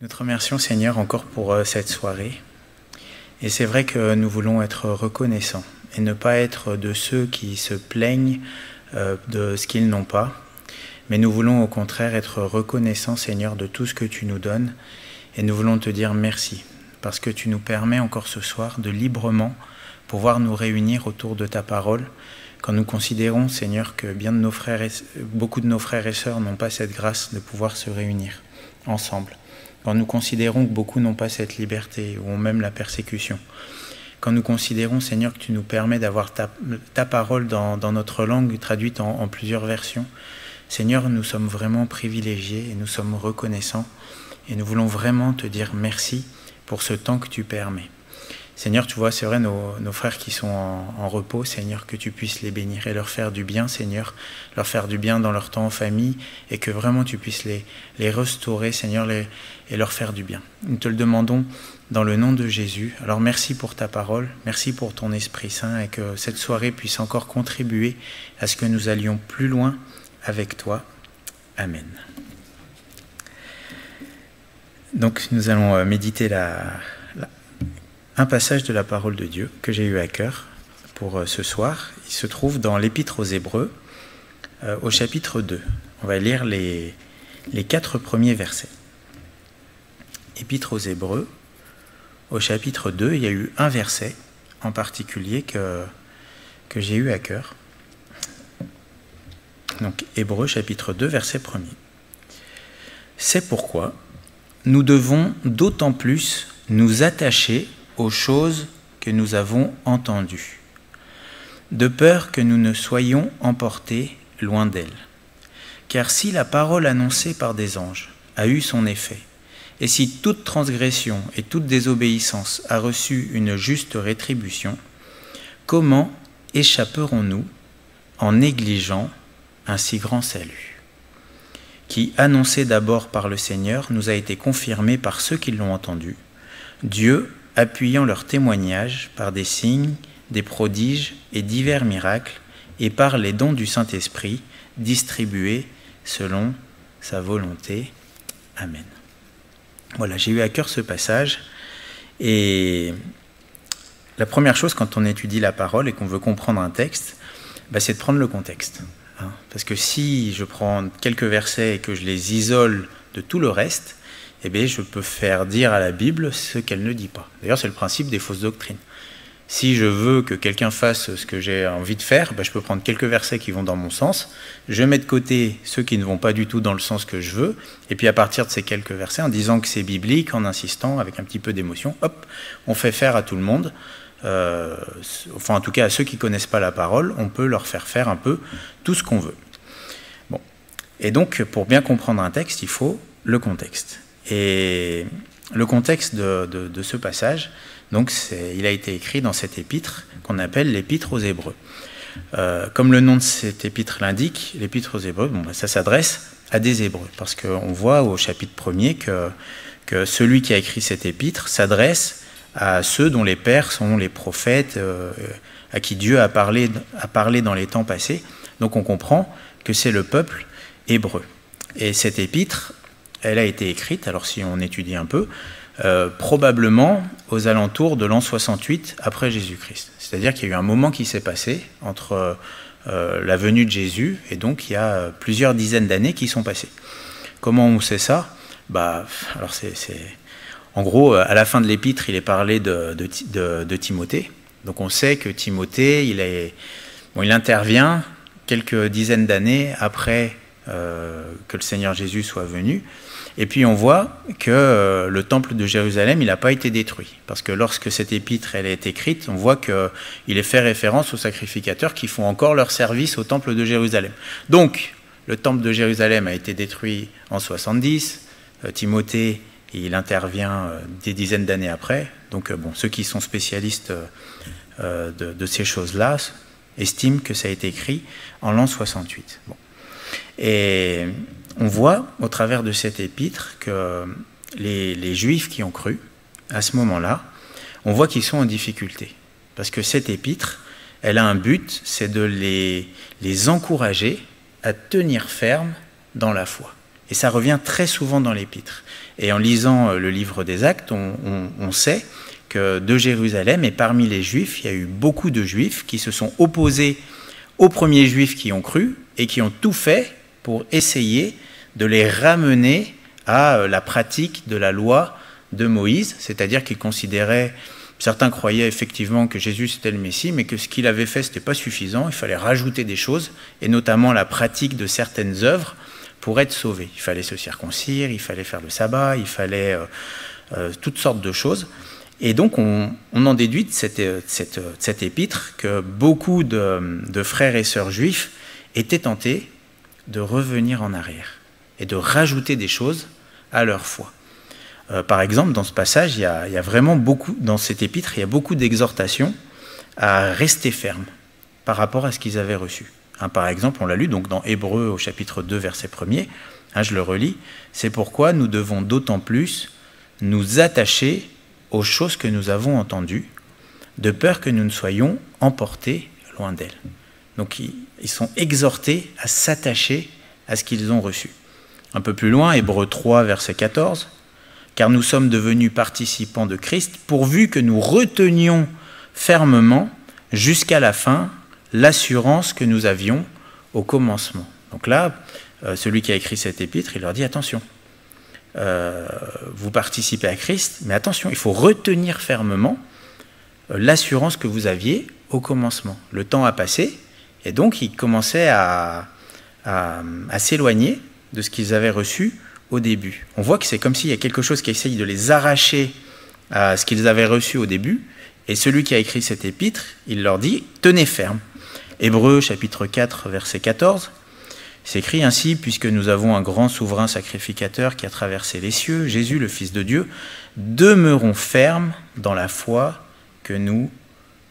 Nous te remercions, Seigneur, encore pour cette soirée. Et c'est vrai que nous voulons être reconnaissants et ne pas être de ceux qui se plaignent de ce qu'ils n'ont pas. Mais nous voulons au contraire être reconnaissants, Seigneur, de tout ce que tu nous donnes. Et nous voulons te dire merci, parce que tu nous permets encore ce soir de librement pouvoir nous réunir autour de ta parole, quand nous considérons, Seigneur, que beaucoup de nos frères et sœurs n'ont pas cette grâce de pouvoir se réunir ensemble. Quand nous considérons que beaucoup n'ont pas cette liberté, ou ont même la persécution. Quand nous considérons, Seigneur, que tu nous permets d'avoir ta parole dans notre langue, traduite en plusieurs versions. Seigneur, nous sommes vraiment privilégiés et nous sommes reconnaissants. Et nous voulons vraiment te dire merci pour ce temps que tu permets. Seigneur, tu vois, c'est vrai, nos frères qui sont en repos, Seigneur, que tu puisses les bénir et leur faire du bien, Seigneur, leur faire du bien dans leur temps en famille, et que vraiment tu puisses les restaurer, Seigneur, et leur faire du bien. Nous te le demandons dans le nom de Jésus. Alors merci pour ta parole, merci pour ton Esprit Saint, et que cette soirée puisse encore contribuer à ce que nous allions plus loin avec toi. Amen. Donc nous allons méditer un passage de la parole de Dieu que j'ai eu à cœur pour ce soir. Il se trouve dans l'Épître aux Hébreux, au chapitre 2. On va lire les 4 premiers versets. Épître aux Hébreux, au chapitre 2, il y a eu un verset en particulier que j'ai eu à cœur. Donc Hébreux, chapitre 2, verset 1er. C'est pourquoi nous devons d'autant plus nous attacher aux choses que nous avons entendues, de peur que nous ne soyons emportés loin d'elles. Car si la parole annoncée par des anges a eu son effet, et si toute transgression et toute désobéissance a reçu une juste rétribution, comment échapperons-nous en négligeant un si grand salut, qui, annoncé d'abord par le Seigneur, nous a été confirmé par ceux qui l'ont entendu, Dieu appuyant leur témoignage par des signes, des prodiges et divers miracles, et par les dons du Saint-Esprit distribués selon sa volonté. Amen. Voilà, j'ai eu à cœur ce passage, et la première chose quand on étudie la parole et qu'on veut comprendre un texte, c'est de prendre le contexte. Parce que si je prends quelques versets et que je les isole de tout le reste, je peux faire dire à la Bible ce qu'elle ne dit pas. D'ailleurs, c'est le principe des fausses doctrines. Si je veux que quelqu'un fasse ce que j'ai envie de faire, je peux prendre quelques versets qui vont dans mon sens, je mets de côté ceux qui ne vont pas du tout dans le sens que je veux, et puis à partir de ces quelques versets, en disant que c'est biblique, en insistant avec un petit peu d'émotion, hop, on fait faire à tout le monde, en tout cas à ceux qui ne connaissent pas la parole, on peut leur faire faire un peu tout ce qu'on veut. Bon. Et donc, pour bien comprendre un texte, il faut le contexte. Et le contexte de ce passage, donc il a été écrit dans cette épître qu'on appelle l'Épître aux Hébreux. Comme le nom de cette épître l'indique, l'Épître aux Hébreux, ça s'adresse à des Hébreux, parce qu'on voit au chapitre 1er que celui qui a écrit cette épître s'adresse à ceux dont les pères sont les prophètes, à qui Dieu a parlé dans les temps passés. Donc on comprend que c'est le peuple hébreu. Et cette épître, elle a été écrite, alors si on étudie un peu, probablement aux alentours de l'an 68 après Jésus-Christ. C'est-à-dire qu'il y a eu un moment qui s'est passé entre la venue de Jésus, et donc il y a plusieurs dizaines d'années qui sont passées. Comment on sait ça ? Alors en gros, à la fin de l'épître, il est parlé de Timothée. Donc on sait que Timothée, il intervient quelques dizaines d'années après que le Seigneur Jésus soit venu. Et puis on voit que le temple de Jérusalem, il n'a pas été détruit. Parce que lorsque cette épître elle est écrite, on voit qu'il est fait référence aux sacrificateurs qui font encore leur service au temple de Jérusalem. Donc, le temple de Jérusalem a été détruit en 70. Timothée, il intervient des dizaines d'années après. Donc, ceux qui sont spécialistes de ces choses-là estiment que ça a été écrit en l'an 68. Bon. Et on voit au travers de cette épître que les Juifs qui ont cru, à ce moment-là, on voit qu'ils sont en difficulté. Parce que cette épître, elle a un but, c'est de les encourager à tenir ferme dans la foi. Et ça revient très souvent dans l'épître. Et en lisant le livre des Actes, on sait que de Jérusalem et parmi les Juifs, il y a eu beaucoup de Juifs qui se sont opposés aux premiers Juifs qui ont cru et qui ont tout fait pour essayer de les ramener à la pratique de la loi de Moïse, c'est-à-dire qu'ils considéraient, certains croyaient effectivement que Jésus c'était le Messie, mais que ce qu'il avait fait c'était pas suffisant, il fallait rajouter des choses, et notamment la pratique de certaines œuvres pour être sauvé. Il fallait se circoncire, il fallait faire le sabbat, il fallait toutes sortes de choses. Et donc on en déduit de cette épître que beaucoup de frères et sœurs juifs étaient tentés de revenir en arrière et de rajouter des choses à leur foi. Par exemple, dans ce passage, il y a vraiment beaucoup, dans cette épître, il y a beaucoup d'exhortations à rester fermes par rapport à ce qu'ils avaient reçu. Par exemple, on l'a lu donc dans Hébreux au chapitre 2, verset 1er, je le relis, « C'est pourquoi nous devons d'autant plus nous attacher aux choses que nous avons entendues, de peur que nous ne soyons emportés loin d'elles. » Donc ils sont exhortés à s'attacher à ce qu'ils ont reçu. Un peu plus loin, Hébreux 3, verset 14, « Car nous sommes devenus participants de Christ, pourvu que nous retenions fermement jusqu'à la fin l'assurance que nous avions au commencement. » Donc là, celui qui a écrit cette épître, il leur dit « Attention, vous participez à Christ, mais attention, il faut retenir fermement l'assurance que vous aviez au commencement. » Le temps a passé, et donc ils commençaient à s'éloigner de ce qu'ils avaient reçu au début. On voit que c'est comme s'il y a quelque chose qui essaye de les arracher à ce qu'ils avaient reçu au début, et celui qui a écrit cette épître, il leur dit « Tenez ferme ». Hébreux chapitre 4, verset 14, c'est écrit ainsi, « Puisque nous avons un grand souverain sacrificateur qui a traversé les cieux, Jésus, le Fils de Dieu, demeurons fermes dans la foi que nous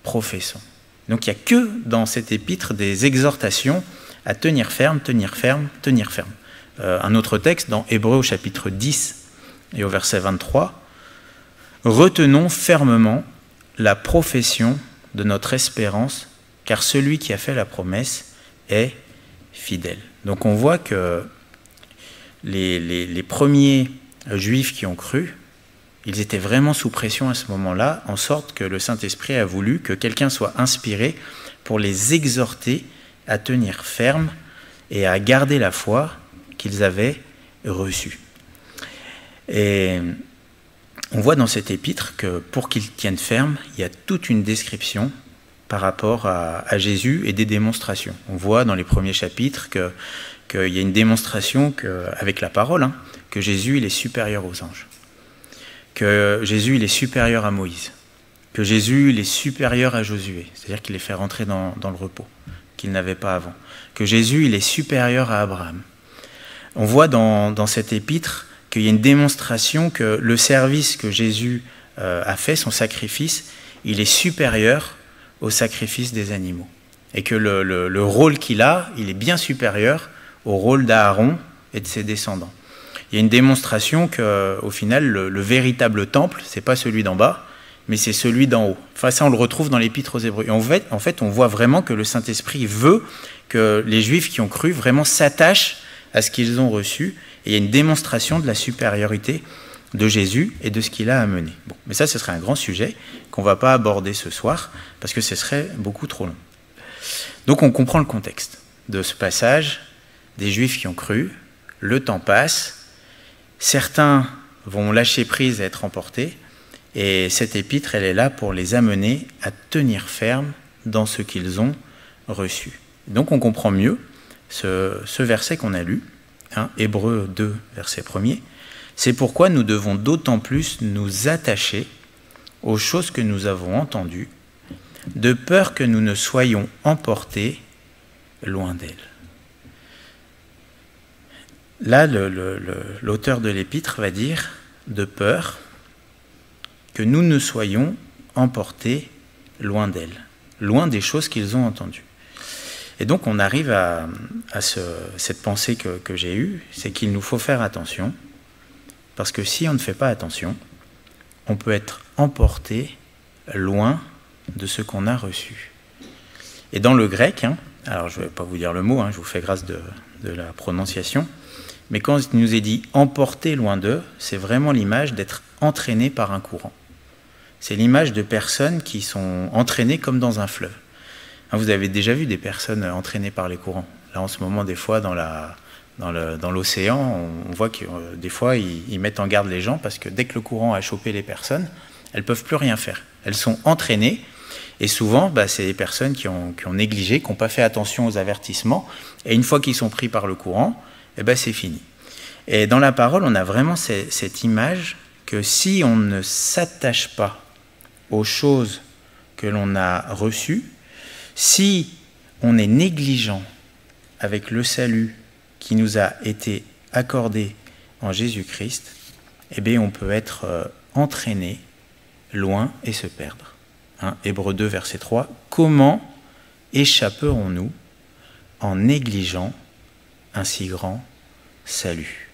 professons. » Donc il n'y a que dans cette épître des exhortations à tenir ferme, tenir ferme, tenir ferme. Un autre texte dans Hébreux au chapitre 10 et au verset 23, « Retenons fermement la profession de notre espérance, car celui qui a fait la promesse est fidèle. » Donc on voit que les premiers Juifs qui ont cru, ils étaient vraiment sous pression à ce moment-là, en sorte que le Saint-Esprit a voulu que quelqu'un soit inspiré pour les exhorter à tenir ferme et à garder la foi qu'ils avaient reçue. Et on voit dans cette épître que pour qu'ils tiennent ferme, il y a toute une description par rapport à Jésus et des démonstrations. On voit dans les premiers chapitres qu'il y a une démonstration avec la parole, que Jésus il est supérieur aux anges, que Jésus il est supérieur à Moïse, que Jésus il est supérieur à Josué, c'est-à-dire qu'il les fait rentrer dans le repos, qu'il n'avait pas avant, que Jésus il est supérieur à Abraham. On voit dans cette épître qu'il y a une démonstration que le service que Jésus a fait, son sacrifice, il est supérieur au sacrifice des animaux. Et que le rôle qu'il a, il est bien supérieur au rôle d'Aaron et de ses descendants. Il y a une démonstration qu'au final, le véritable temple, ce n'est pas celui d'en bas, mais c'est celui d'en haut. Enfin, ça, on le retrouve dans l'Épître aux Hébreux. Et en fait, on voit vraiment que le Saint-Esprit veut que les Juifs qui ont cru vraiment s'attachent à ce qu'ils ont reçu. Et il y a une démonstration de la supériorité de Jésus et de ce qu'il a amené. Bon, mais ça, ce serait un grand sujet qu'on ne va pas aborder ce soir, parce que ce serait beaucoup trop long. Donc on comprend le contexte de ce passage, des Juifs qui ont cru, le temps passe, certains vont lâcher prise et être emportés, et cette épître, elle est là pour les amener à tenir ferme dans ce qu'ils ont reçu. Donc on comprend mieux ce verset qu'on a lu, Hébreux 2, verset 1er, « C'est pourquoi nous devons d'autant plus nous attacher aux choses que nous avons entendues, de peur que nous ne soyons emportés loin d'elles. » Là, l'auteur de l'épître va dire « de peur que nous ne soyons emportés loin d'elles, loin des choses qu'ils ont entendues. » Et donc on arrive à cette pensée que j'ai eue, c'est qu'il nous faut faire attention, parce que si on ne fait pas attention, on peut être emporté loin de ce qu'on a reçu. Et dans le grec, alors je ne vais pas vous dire le mot, je vous fais grâce de la prononciation, Mais quand il nous est dit « emporter loin d'eux », c'est vraiment l'image d'être entraîné par un courant. C'est l'image de personnes qui sont entraînées comme dans un fleuve. Vous avez déjà vu des personnes entraînées par les courants. Là, en ce moment, des fois, dans l'océan, on voit que des fois, ils mettent en garde les gens parce que dès que le courant a chopé les personnes, elles ne peuvent plus rien faire. Elles sont entraînées et souvent, c'est des personnes qui ont négligé, qui n'ont pas fait attention aux avertissements. Et une fois qu'ils sont pris par le courant, c'est fini. Et dans la parole, on a vraiment cette image que si on ne s'attache pas aux choses que l'on a reçues, si on est négligent avec le salut qui nous a été accordé en Jésus-Christ, on peut être entraîné loin et se perdre. Hébreux 2, verset 3. Comment échapperons-nous en négligeant un si grand salut?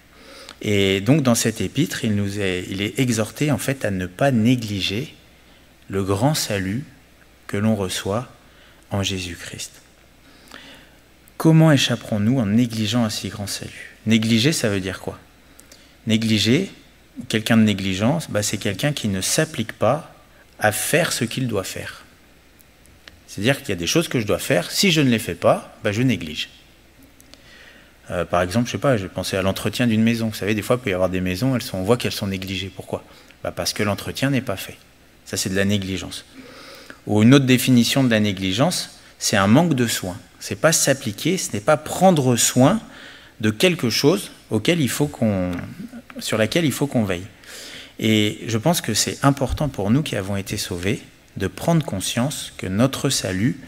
Et donc dans cet épître, il est exhorté en fait à ne pas négliger le grand salut que l'on reçoit en Jésus-Christ. Comment échapperons-nous en négligeant un si grand salut? Négliger, ça veut dire quoi? Négliger, quelqu'un de négligent, c'est quelqu'un qui ne s'applique pas à faire ce qu'il doit faire. C'est-à-dire qu'il y a des choses que je dois faire, si je ne les fais pas, je néglige. Par exemple, je pensais à l'entretien d'une maison. Vous savez, des fois, il peut y avoir des maisons, on voit qu'elles sont négligées. Pourquoi? Parce que l'entretien n'est pas fait. Ça, c'est de la négligence. Ou une autre définition de la négligence, c'est un manque de soin. Ce n'est pas s'appliquer, ce n'est pas prendre soin de quelque chose sur laquelle il faut qu'on veille. Et je pense que c'est important pour nous qui avons été sauvés de prendre conscience que notre salut,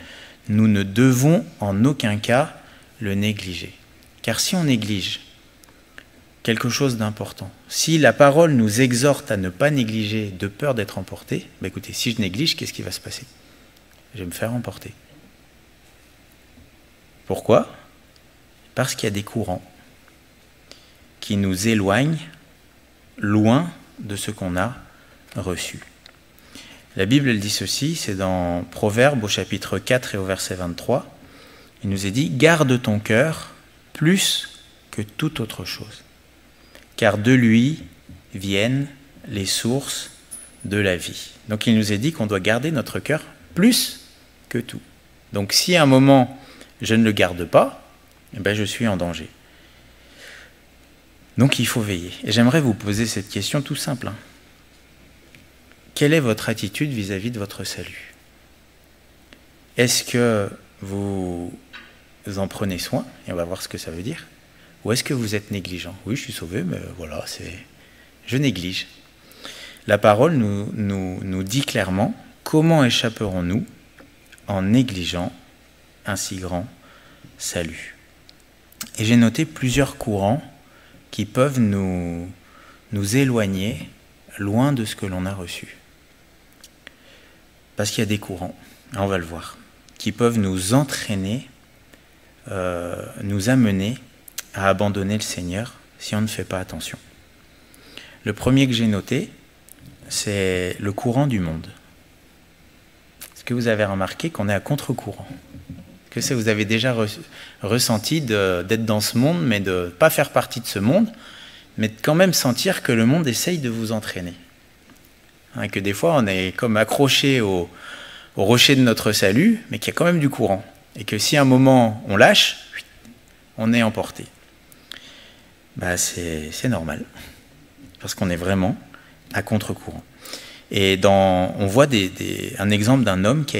nous ne devons en aucun cas le négliger. Car si on néglige quelque chose d'important, si la parole nous exhorte à ne pas négliger de peur d'être emporté, écoutez, si je néglige, qu'est-ce qui va se passer? Je vais me faire emporter. Pourquoi? Parce qu'il y a des courants qui nous éloignent loin de ce qu'on a reçu. La Bible, elle dit ceci, c'est dans Proverbes au chapitre 4 et au verset 23. Il nous est dit « Garde ton cœur plus que toute autre chose, car de lui viennent les sources de la vie. » Donc il nous est dit qu'on doit garder notre cœur plus que tout. Donc si à un moment je ne le garde pas, je suis en danger. Donc il faut veiller. Et j'aimerais vous poser cette question tout simple. Quelle est votre attitude vis-à-vis de votre salut? Est-ce que vous en prenez soin? Et on va voir ce que ça veut dire. Ou est-ce que vous êtes négligent? Oui, je suis sauvé, mais voilà, je néglige. La parole nous dit clairement comment échapperons-nous en négligeant un si grand salut. Et j'ai noté plusieurs courants qui peuvent nous éloigner loin de ce que l'on a reçu. Parce qu'il y a des courants, on va le voir, qui peuvent nous entraîner, nous amener à abandonner le Seigneur si on ne fait pas attention. Le premier que j'ai noté, c'est le courant du monde. Est-ce que vous avez remarqué qu'on est à contre-courant? Que vous avez déjà ressenti d'être dans ce monde, mais de ne pas faire partie de ce monde, mais de quand même sentir que le monde essaye de vous entraîner. Et que des fois, on est comme accroché au rocher de notre salut, mais qu'il y a quand même du courant. Et que si à un moment on lâche, on est emporté. C'est normal. Parce qu'on est vraiment à contre-courant. Et on voit un exemple d'un homme qui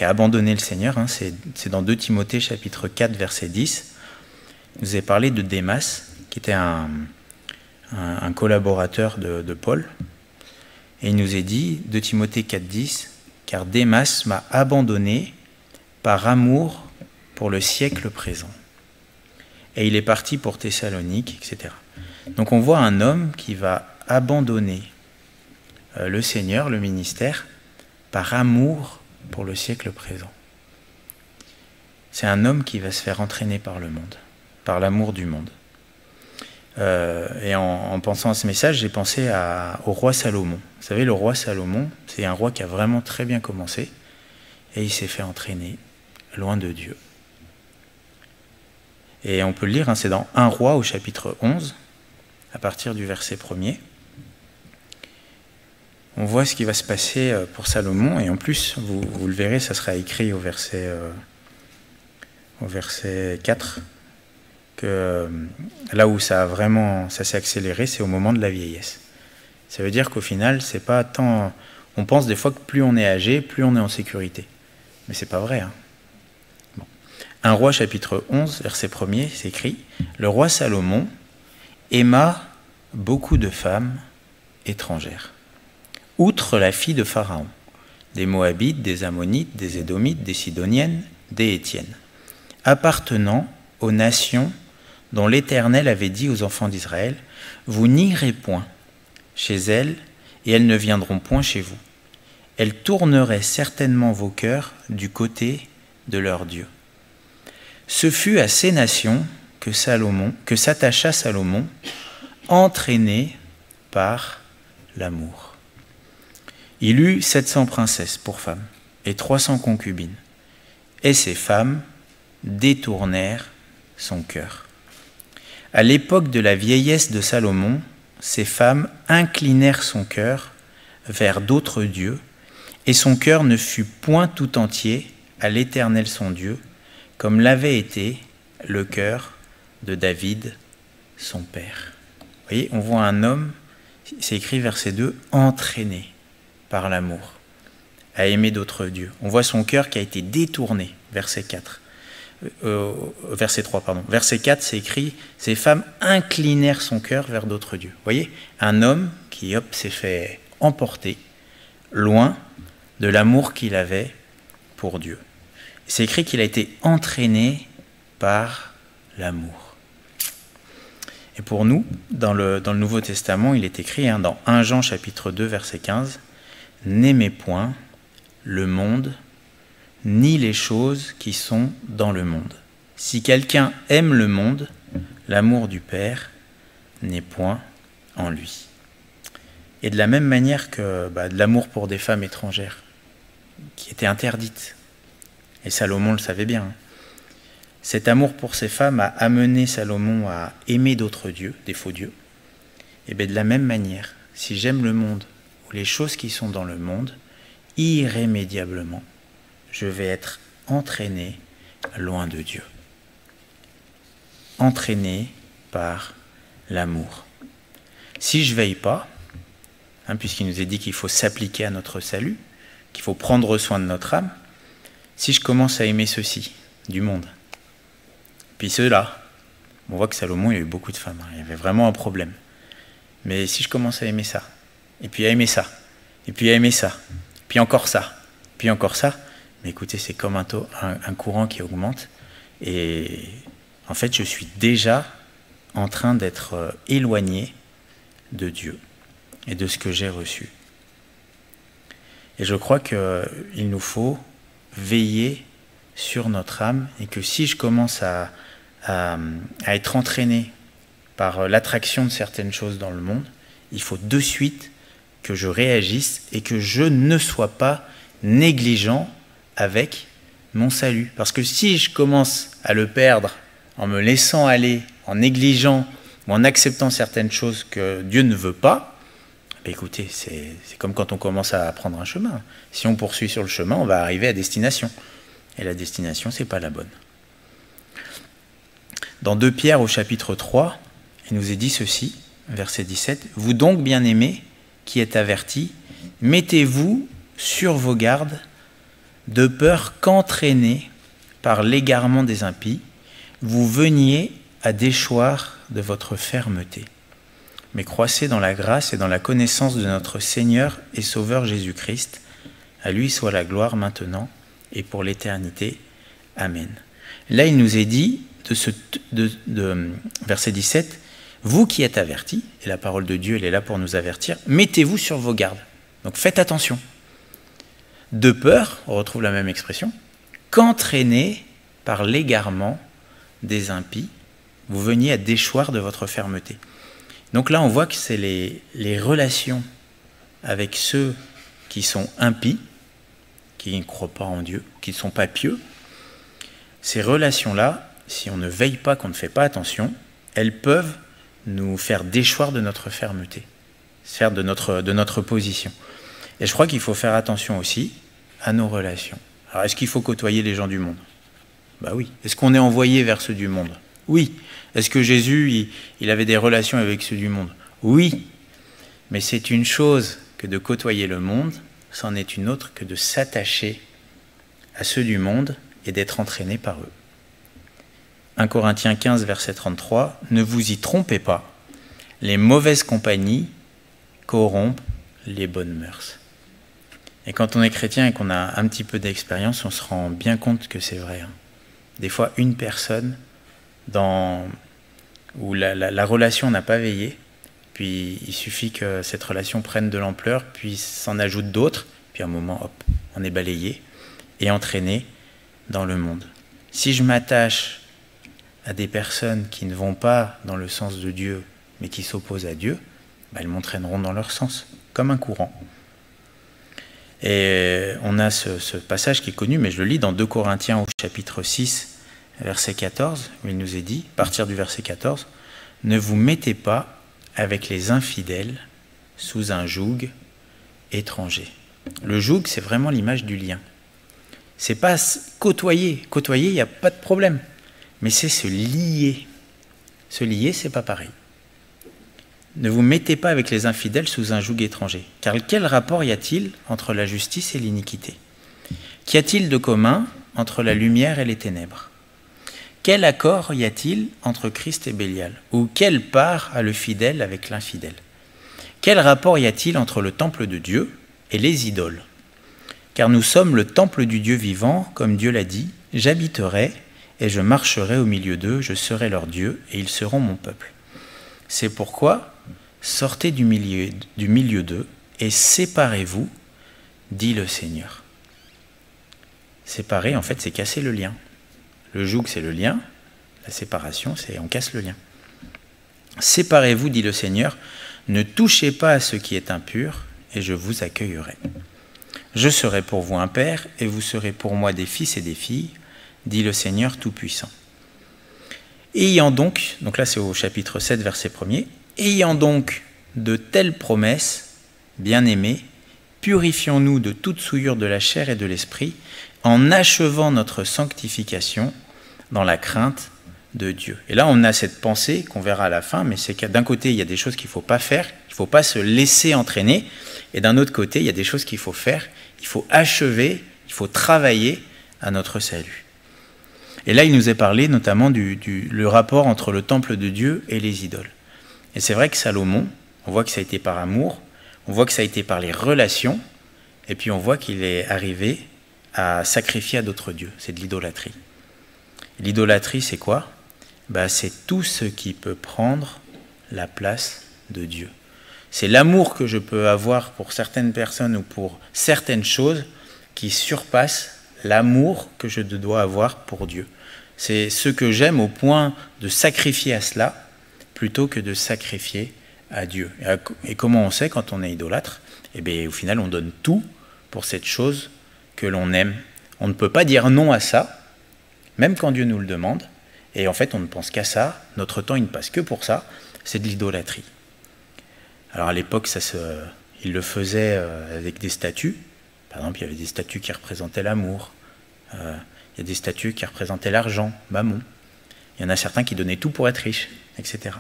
a abandonné le Seigneur. C'est dans 2 Timothée chapitre 4 verset 10. Il nous a parlé de Démas, qui était un collaborateur de Paul. Et il nous est dit, 2 Timothée 4 10, car Démas m'a abandonné par amour pour le siècle présent. Et il est parti pour Thessalonique, etc. Donc on voit un homme qui va abandonner le Seigneur, le ministère, par amour pour le siècle présent. C'est un homme qui va se faire entraîner par le monde, par l'amour du monde. Et en pensant à ce message, j'ai pensé au roi Salomon. Vous savez, le roi Salomon, c'est un roi qui a vraiment très bien commencé, et il s'est fait entraîner loin de Dieu. Et on peut le lire, hein, c'est dans 1 Roi au chapitre 11, à partir du verset 1er. On voit ce qui va se passer pour Salomon, et en plus, vous le verrez, ça sera écrit au verset 4, que là où ça s'est accéléré, c'est au moment de la vieillesse. Ça veut dire qu'au final, c'est pas tant... On pense des fois que plus on est âgé, plus on est en sécurité. Mais c'est pas vrai. Hein. Bon. 1 Roi chapitre 11, verset 1er, c'est écrit « Le roi Salomon aima beaucoup de femmes étrangères. Outre la fille de Pharaon, des Moabites, des Ammonites, des Édomites, des Sidoniennes, des Hétiennes, appartenant aux nations dont l'Éternel avait dit aux enfants d'Israël, « Vous n'irez point chez elles, et elles ne viendront point chez vous. Elles tourneraient certainement vos cœurs du côté de leur Dieu. » Ce fut à ces nations que s'attacha Salomon, entraîné par l'amour. Il eut 700 princesses pour femmes et 300 concubines, et ces femmes détournèrent son cœur. À l'époque de la vieillesse de Salomon, ces femmes inclinèrent son cœur vers d'autres dieux, et son cœur ne fut point tout entier à l'Éternel son Dieu, comme l'avait été le cœur de David, son père. Vous voyez, on voit un homme, c'est écrit verset 2, entraîné par l'amour, à aimer d'autres dieux. On voit son cœur qui a été détourné, verset 4. Verset 3, pardon. Verset 4, c'est écrit « Ces femmes inclinèrent son cœur vers d'autres dieux ». Vous voyez, un homme qui s'est fait emporter loin de l'amour qu'il avait pour Dieu. C'est écrit qu'il a été entraîné par l'amour. Et pour nous, dans le Nouveau Testament, il est écrit dans 1 Jean chapitre 2, verset 15, « N'aimez point le monde, ni les choses qui sont dans le monde. Si quelqu'un aime le monde, l'amour du Père n'est point en lui. » Et de la même manière que de l'amour pour des femmes étrangères, qui était interdite, et Salomon le savait bien, cet amour pour ces femmes a amené Salomon à aimer d'autres dieux, des faux dieux. Et bien de la même manière, si j'aime le monde, ou les choses qui sont dans le monde, irrémédiablement, je vais être entraîné loin de Dieu. Entraîné par l'amour. Si je ne veille pas, puisqu'il nous est dit qu'il faut s'appliquer à notre salut, qu'il faut prendre soin de notre âme, si je commence à aimer ceci, du monde, puis ceux-là, on voit que Salomon, il a eu beaucoup de femmes, il y avait vraiment un problème. Mais si je commence à aimer ça, et puis à aimer ça, et puis à aimer ça, puis encore ça, puis encore ça, mais écoutez, c'est comme un courant qui augmente, et en fait, je suis déjà en train d'être éloigné de Dieu et de ce que j'ai reçu. Et je crois qu'il nous faut veiller sur notre âme, et que si je commence à être entraîné par l'attraction de certaines choses dans le monde, il faut de suite que je réagisse et que je ne sois pas négligent avec mon salut. Parce que si je commence à le perdre en me laissant aller, en négligeant ou en acceptant certaines choses que Dieu ne veut pas, écoutez, c'est comme quand on commence à prendre un chemin. Si on poursuit sur le chemin, on va arriver à destination. Et la destination, ce n'est pas la bonne. Dans 2 Pierre au chapitre 3, il nous est dit ceci, verset 17, « Vous donc, bien-aimés, qui êtes avertis, mettez-vous sur vos gardes, de peur qu'entraînés par l'égarement des impies, vous veniez à déchoir de votre fermeté. Mais croissez dans la grâce et dans la connaissance de notre Seigneur et Sauveur Jésus-Christ. À lui soit la gloire maintenant et pour l'éternité. Amen. » Là, il nous est dit, verset 17, « Vous qui êtes avertis, et la parole de Dieu, elle est là pour nous avertir, mettez-vous sur vos gardes. » Donc faites attention. De peur, on retrouve la même expression, qu'entraînés par l'égarement des impies, vous veniez à déchoir de votre fermeté. Donc là, on voit que c'est les relations avec ceux qui sont impies, qui ne croient pas en Dieu, qui ne sont pas pieux. Ces relations-là, si on ne veille pas, qu'on ne fait pas attention, elles peuvent nous faire déchoir de notre fermeté, faire de notre position. Et je crois qu'il faut faire attention aussi à nos relations. Alors, est-ce qu'il faut côtoyer les gens du monde? Bah oui. Est-ce qu'on est envoyé vers ceux du monde? Oui. Est-ce que Jésus, il avait des relations avec ceux du monde? Oui. Mais c'est une chose que de côtoyer le monde, c'en est une autre que de s'attacher à ceux du monde et d'être entraîné par eux. 1 Corinthiens 15, verset 33, « Ne vous y trompez pas, les mauvaises compagnies corrompent les bonnes mœurs. » Et quand on est chrétien et qu'on a un petit peu d'expérience, on se rend bien compte que c'est vrai. Des fois, une personne où la relation n'a pas veillé, puis il suffit que cette relation prenne de l'ampleur, puis s'en ajoute d'autres, puis à un moment, hop, on est balayé et entraîné dans le monde. Si je m'attache à des personnes qui ne vont pas dans le sens de Dieu, mais qui s'opposent à Dieu, elles m'entraîneront dans leur sens, comme un courant. Et on a ce passage qui est connu, mais je le lis dans 2 Corinthiens au chapitre 6, verset 14, où il nous est dit, à partir du verset 14, « Ne vous mettez pas avec les infidèles sous un joug étranger. » Le joug, c'est vraiment l'image du lien. C'est pas côtoyer. Côtoyer, il n'y a pas de problème. Mais c'est se lier. Se lier, c'est pas pareil. Ne vous mettez pas avec les infidèles sous un joug étranger. Car quel rapport y a-t-il entre la justice et l'iniquité? Qu'y a-t-il de commun entre la lumière et les ténèbres? Quel accord y a-t-il entre Christ et Bélial? Ou quelle part a le fidèle avec l'infidèle? Quel rapport y a-t-il entre le temple de Dieu et les idoles? Car nous sommes le temple du Dieu vivant, comme Dieu l'a dit, « J'habiterai et je marcherai au milieu d'eux, je serai leur Dieu et ils seront mon peuple. » C'est pourquoi, sortez du milieu d'eux et séparez-vous, dit le Seigneur. Séparer, en fait, c'est casser le lien. Le joug, c'est le lien. La séparation, c'est on casse le lien. Séparez-vous, dit le Seigneur, ne touchez pas à ce qui est impur, et je vous accueillerai. Je serai pour vous un père, et vous serez pour moi des fils et des filles, dit le Seigneur Tout-Puissant. Ayant donc là c'est au chapitre 7, verset 1er, ayant donc de telles promesses, bien-aimés, purifions-nous de toute souillure de la chair et de l'esprit, en achevant notre sanctification dans la crainte de Dieu. Et là, on a cette pensée qu'on verra à la fin, mais c'est que d'un côté, il y a des choses qu'il ne faut pas faire, il ne faut pas se laisser entraîner, et d'un autre côté, il y a des choses qu'il faut faire, il faut achever, il faut travailler à notre salut. Et là, il nous est parlé notamment le rapport entre le temple de Dieu et les idoles. Et c'est vrai que Salomon, on voit que ça a été par amour, on voit que ça a été par les relations, et puis on voit qu'il est arrivé à sacrifier à d'autres dieux. C'est de l'idolâtrie. L'idolâtrie, c'est quoi? C'est tout ce qui peut prendre la place de Dieu. C'est l'amour que je peux avoir pour certaines personnes ou pour certaines choses qui surpasse l'amour que je dois avoir pour Dieu. C'est ce que j'aime au point de sacrifier à cela plutôt que de sacrifier à Dieu. Et comment on sait quand on est idolâtre? Au final, on donne tout pour cette chose que l'on aime. On ne peut pas dire non à ça, même quand Dieu nous le demande. Et en fait, on ne pense qu'à ça. Notre temps, il ne passe que pour ça. C'est de l'idolâtrie. Alors à l'époque, il le faisait avec des statues. Par exemple, il y avait des statues qui représentaient l'amour. Il y a des statues qui représentaient l'argent, Mammon. Il y en a certains qui donnaient tout pour être riches, etc.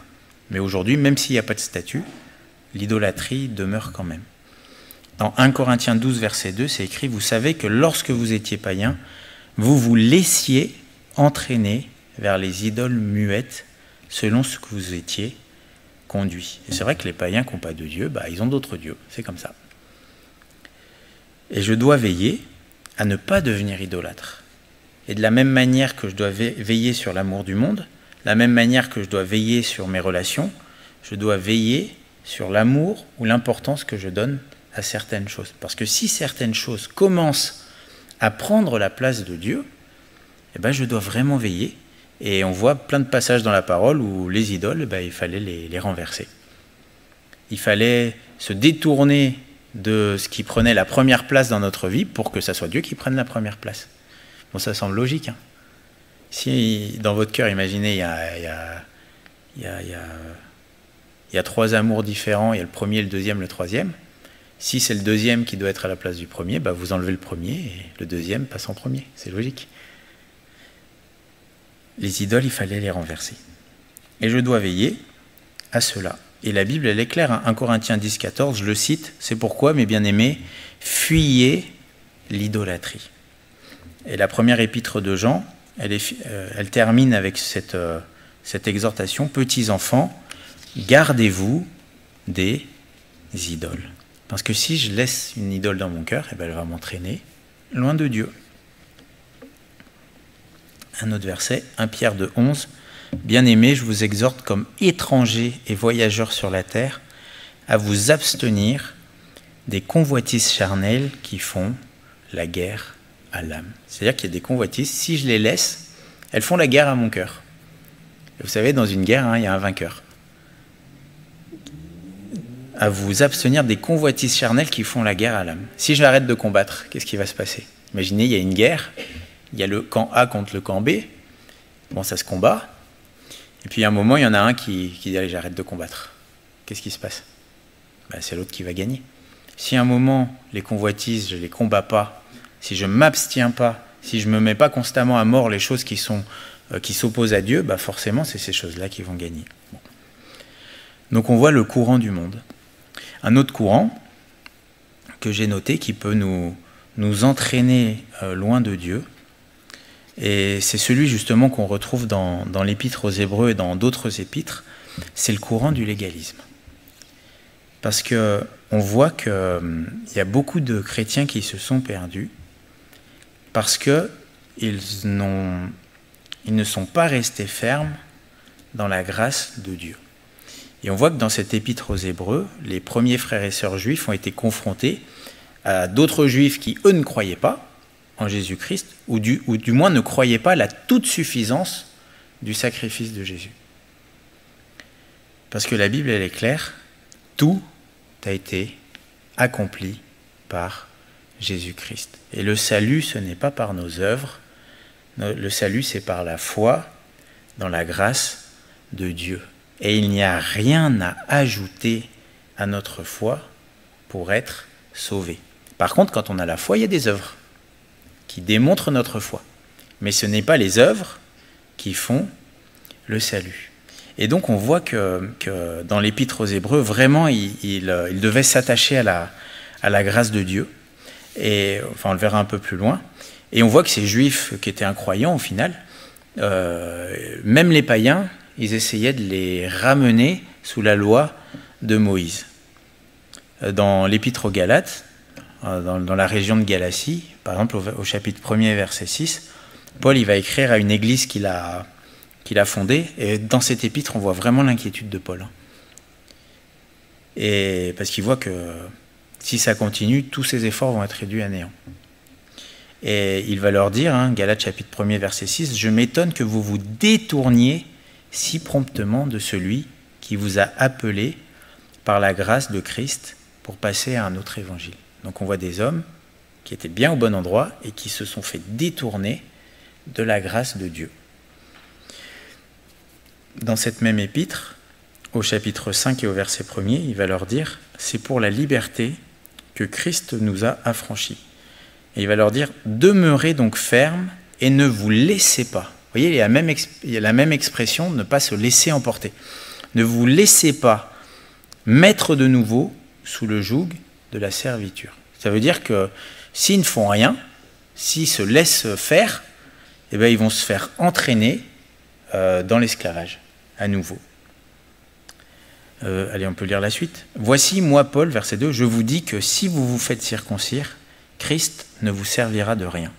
Mais aujourd'hui, même s'il n'y a pas de statue, l'idolâtrie demeure quand même. Dans 1 Corinthiens 12, verset 2, c'est écrit « Vous savez que lorsque vous étiez païens, vous vous laissiez entraîner vers les idoles muettes selon ce que vous étiez conduits. » Et c'est vrai que les païens qui n'ont pas de Dieu, ils ont d'autres dieux, c'est comme ça. Et je dois veiller à ne pas devenir idolâtre. Et de la même manière que je dois veiller sur l'amour du monde, de la même manière que je dois veiller sur mes relations, je dois veiller sur l'amour ou l'importance que je donne à certaines choses. Parce que si certaines choses commencent à prendre la place de Dieu, je dois vraiment veiller. Et on voit plein de passages dans la parole où les idoles, il fallait les renverser. Il fallait se détourner de ce qui prenait la première place dans notre vie pour que ça soit Dieu qui prenne la première place. Bon, ça semble logique. Si dans votre cœur, imaginez, il y a 3 amours différents, il y a le premier, le deuxième, le troisième. Si c'est le deuxième qui doit être à la place du premier, bah vous enlevez le premier et le deuxième passe en premier. C'est logique. Les idoles, il fallait les renverser. Et je dois veiller à cela. Et la Bible, elle est claire, hein, 1 Corinthiens 10, 14, je le cite, c'est pourquoi, mes bien-aimés, fuyez l'idolâtrie. Et la première épître de Jean, elle termine avec cette exhortation, petits enfants, gardez-vous des idoles. Parce que si je laisse une idole dans mon cœur, eh ben elle va m'entraîner loin de Dieu. Un autre verset, 1 Pierre 2, 11. Bien-aimés, je vous exhorte comme étrangers et voyageurs sur la terre à vous abstenir des convoitises charnelles qui font la guerre à l'âme. C'est-à-dire qu'il y a des convoitises, si je les laisse, elles font la guerre à mon cœur. Et vous savez, dans une guerre, hein, il y a un vainqueur. À vous abstenir des convoitises charnelles qui font la guerre à l'âme. Si je arrête de combattre, qu'est-ce qui va se passer? Imaginez, il y a une guerre, il y a le camp A contre le camp B, bon, ça se combat, et puis à un moment, il y en a un qui dit « Allez, j'arrête de combattre ». Qu'est-ce qui se passe? Ben, c'est l'autre qui va gagner. Si à un moment, les convoitises, je ne les combats pas, si je ne m'abstiens pas, si je ne me mets pas constamment à mort les choses qui s'opposent à Dieu, ben forcément, c'est ces choses-là qui vont gagner. Bon. Donc on voit le courant du monde. Un autre courant que j'ai noté qui peut nous entraîner loin de Dieu, et c'est celui justement qu'on retrouve dans l'épître aux Hébreux et dans d'autres épîtres, c'est le courant du légalisme. Parce qu'on voit qu'il y a beaucoup de chrétiens qui se sont perdus parce qu'ils ne sont pas restés fermes dans la grâce de Dieu. Et on voit que dans cette épître aux Hébreux, les premiers frères et sœurs juifs ont été confrontés à d'autres juifs qui, eux, ne croyaient pas en Jésus-Christ, ou du moins ne croyaient pas à la toute suffisance du sacrifice de Jésus. Parce que la Bible, elle est claire, tout a été accompli par Jésus-Christ. Et le salut, ce n'est pas par nos œuvres, le salut, c'est par la foi dans la grâce de Dieu. Et il n'y a rien à ajouter à notre foi pour être sauvé. Par contre, quand on a la foi, il y a des œuvres qui démontrent notre foi. Mais ce n'est pas les œuvres qui font le salut. Et donc on voit que dans l'épître aux Hébreux, vraiment, il devait s'attacher à la grâce de Dieu. Et enfin, on le verra un peu plus loin. Et on voit que ces juifs qui étaient incroyants, au final, même les païens, ils essayaient de les ramener sous la loi de Moïse. Dans l'épître aux Galates, dans la région de Galatie, par exemple au chapitre 1er, verset 6, Paul il va écrire à une église qu'il a fondée, et dans cette épître, on voit vraiment l'inquiétude de Paul. Et parce qu'il voit que si ça continue, tous ses efforts vont être réduits à néant. Et il va leur dire, Galates chapitre 1er, verset 6, « Je m'étonne que vous vous détourniez si promptement de celui qui vous a appelé par la grâce de Christ pour passer à un autre évangile. » Donc on voit des hommes qui étaient bien au bon endroit et qui se sont fait détourner de la grâce de Dieu. Dans cette même épître, au chapitre 5 et au verset 1er, il va leur dire « C'est pour la liberté que Christ nous a affranchis. » Et il va leur dire « Demeurez donc fermes et ne vous laissez pas. » Vous voyez, il y a la même expression, ne pas se laisser emporter. Ne vous laissez pas mettre de nouveau sous le joug de la servitude. Ça veut dire que s'ils ne font rien, s'ils se laissent faire, eh bien, ils vont se faire entraîner dans l'esclavage, à nouveau. Allez, on peut lire la suite. « Voici, moi, Paul, verset 2, je vous dis que si vous vous faites circoncire, Christ ne vous servira de rien.